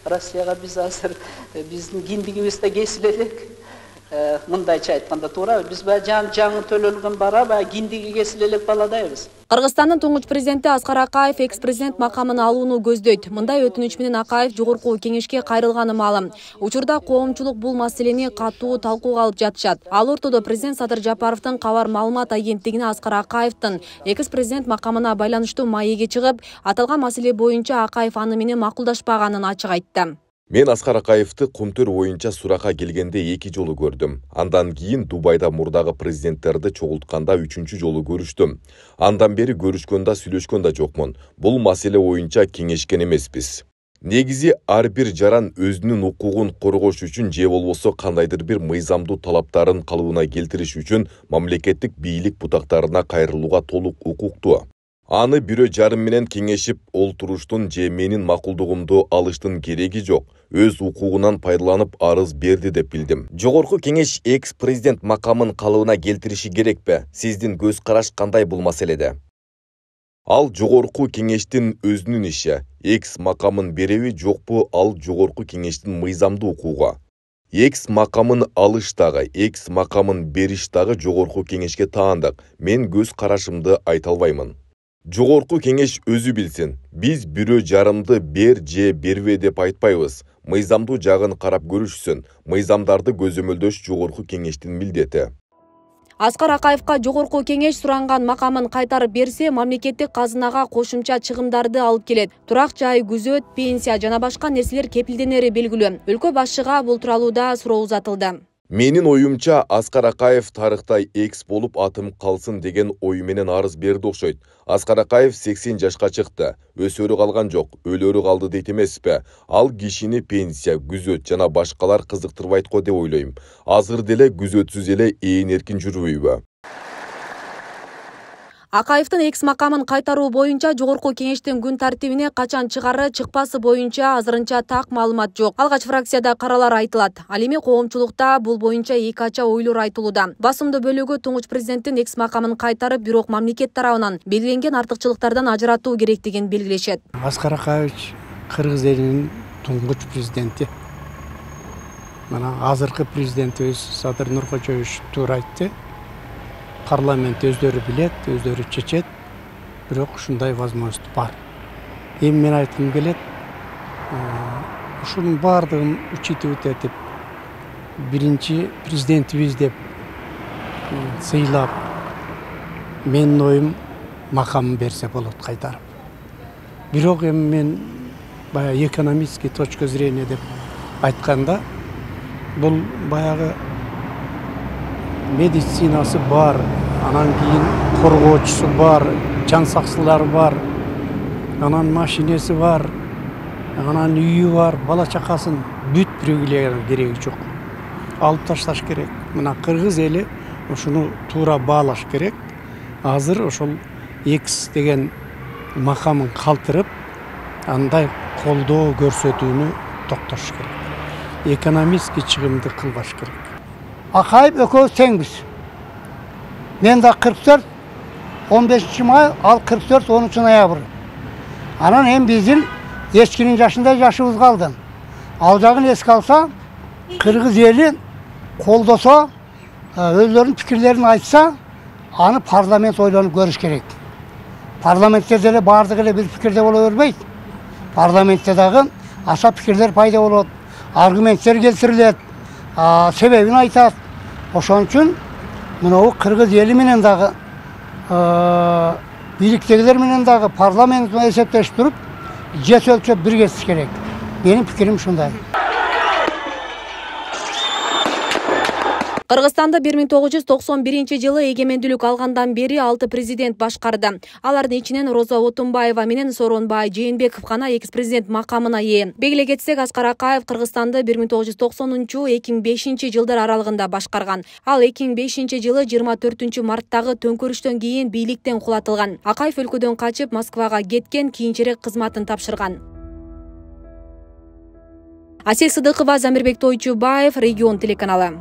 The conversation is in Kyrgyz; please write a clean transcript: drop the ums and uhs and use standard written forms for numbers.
Россияга биз азыр биздин киндигибизде кесиле элек. Мындайча айтканда туура, биз жаңы төлөлгөн бара киндиги кесиле элек баладайбыз. Кыргызстандын туңгуч президенти Аскар Акаев экс-президент макамын алууну көздөйт. Мындай өтүнүч менен Акаев жогорку кеңешке кайрылганы маалым. Учурда коомчулук бул маселени катуу талкууга алып жатышат. Ал ортодо президент Садыр Жапаровдун кабар маалымат агенттигине Аскар Акаевдин экс-президент макамына байланыштуу маеги чыгып, аталган маселе боюнча Акаев аны менен макулдашпаганын ачык айтты. Мен Аскар Акаевти Кумтөр боюнча суракка келгенде 2 жолу көрдүм. Андан кийин Дубайда мурдагы президенттерди чогултканда 3-чү жолу көрүштүм. Андан бери көрүшкөн да сүйлөшкөн да жокмун. Бул маселе боюнча кеңешкен эмеспиз. Негизи ар бир жаран өзүнүн укугун коргош үчүн же болбосо кандайдыр бир мыйзамдуу талаптарын калыбына келтириш үчүн мамлекеттик бийлик бутактарына кайрылууга толук укуктуу. Аны бирөө жарым менен кеңешип олтуруштун же менин макулдугумду алыштын кереги жок. Өз укугунан пайдаланып арыз берди деп билдим. Жогорку кеңеш экс-президент макамын калыбына келтириши керекпи? Сиздин көз караш кандай бул маселеде? Ал жогорку кеңештин өзүнүн иши. Экс макамын береби жокпу, ал жогорку кеңештин мыйзамдуу укугу. Экс макамын алыш дагы, экс макамын бериш дагы жогорку кеңешке таандык. Мен көз карашымды айта албаймын. Жогорку кеңеш өзү билсин. Биз бирөө жарымды бер же бербе деп айтпайбыз. Мыйзамдуу жагын карап көрүшсүн. Мыйзамдарды көзөмөлдөш жогорку кеңештин милдети. Аскар Акаевка жогорку кеңеш суранган макамын кайтарып берсе, мамлекеттик казынага кошумча чыгымдарды алып келет. Турак жай, күзөт, пенсия жана башка нерселер кепилденери белгилүү. Өлкө башчыга бул тууралуу да суроо узатылды. Менин оюмча Аскар Акаев тарыхта экс болуп атым калсын деген ой менен арыз берди окшойт. Аскар Акаев 80 жашка чыкты. Өсөрү калган жок, өлөрү калды дейт эмеспи? Ал кишини пенсия, күзөт жана башкалар кызыктырбайт го деп ойлойм. Азыр деле күзөтсүз эле ээн эркин жүрбөйбү? Акаевдин экс макамын кайтаруу боюнча жогорку кеңештин күн тартибине качан чыгары чыкпасы боюнча азырынча так маалымат жок. Алгач фракцияда каралар айтылат. Ал эми коомчулукта бул боюнча эки ача ойлор айтылууда. Басымдуу бөлүгү туңгуч президенттин экс макамын кайтарып, бирок мамлекет тарабынан белгиленген артыкчылыктардан ажыратуу керектигин белгилешет. Аскар Акаевич кыргыз элинин туңгуч президенти. Мына азыркы президентибиз Садыр Нуркожоевич туура айтты. Парламент өздөрү билет, өздөрү чечет, бирок ушундай возможность бар. Эми мен айткым келет, ушунун баардыгын учитывать этип, биринчи президентибиз деп сыйлап, менин оюм макамын берсе болот кайтарып. Бирок эми мен баягы экономический точка зрения деп айтканда, бул баягы медицинасы бар, анан кийин коргоочусу бар, жан сакчылары бар, анан машинеси бар, анан үйү бар, бала чакасын бүт бирөөлөр кереги жок. Алып ташташ керек. Мына кыргыз эли ушуну туура баалаш керек. Азыр ошол экс деген макамын калтырып, андай колдоо көрсөтүүнү токтош керек. Экономический чыгымды кылбаш керек. Акаев экөөбүз теңбиз. Мен да 44, 15 май, ал 44, 10 ноябрь. Анан эми биздин эчкинин жашында жашыбыз калды. Ал жагын эске алса, кыргыз эли колдосо, өздөрүнүн пикирлерин айтса, аны парламент ойлонуп көрүш керек. Парламентте деле баардыгы эле бир пикирде боло бербейт. Парламентте дагы аша пикирлер пайда болот, аргументтер келтирилет, себебин айтат. Ошон үчүн мынау кыргыз эли менен дагы бийликтегилер менен дагы парламент эсептешип туруп, жет өлчөп биргесиш керек. Менин пикирим ушундай. Кыргызстанды 1991-жылы эгемендүүлүк алгандан бери 6 президент башкарды. Алардын ичинен Роза Отунбаева менен Сооронбай Жээнбеков гана экс-президент макамына ээ. Белгилей кетсек, Аскар Акаев Кыргызстанды 1990-2005 жылдар аралыгында башкарган. Ал 2005 жылы 24 марттагы төңкөрүштөн кийин бийликтен кулатылган. Акаев өлкөдөн качып Москвага кеткен, кийинчерээк кызматын тапшырган. Асел Сыдыкова, Замирбек Тойчубаев, Регион телеканалы.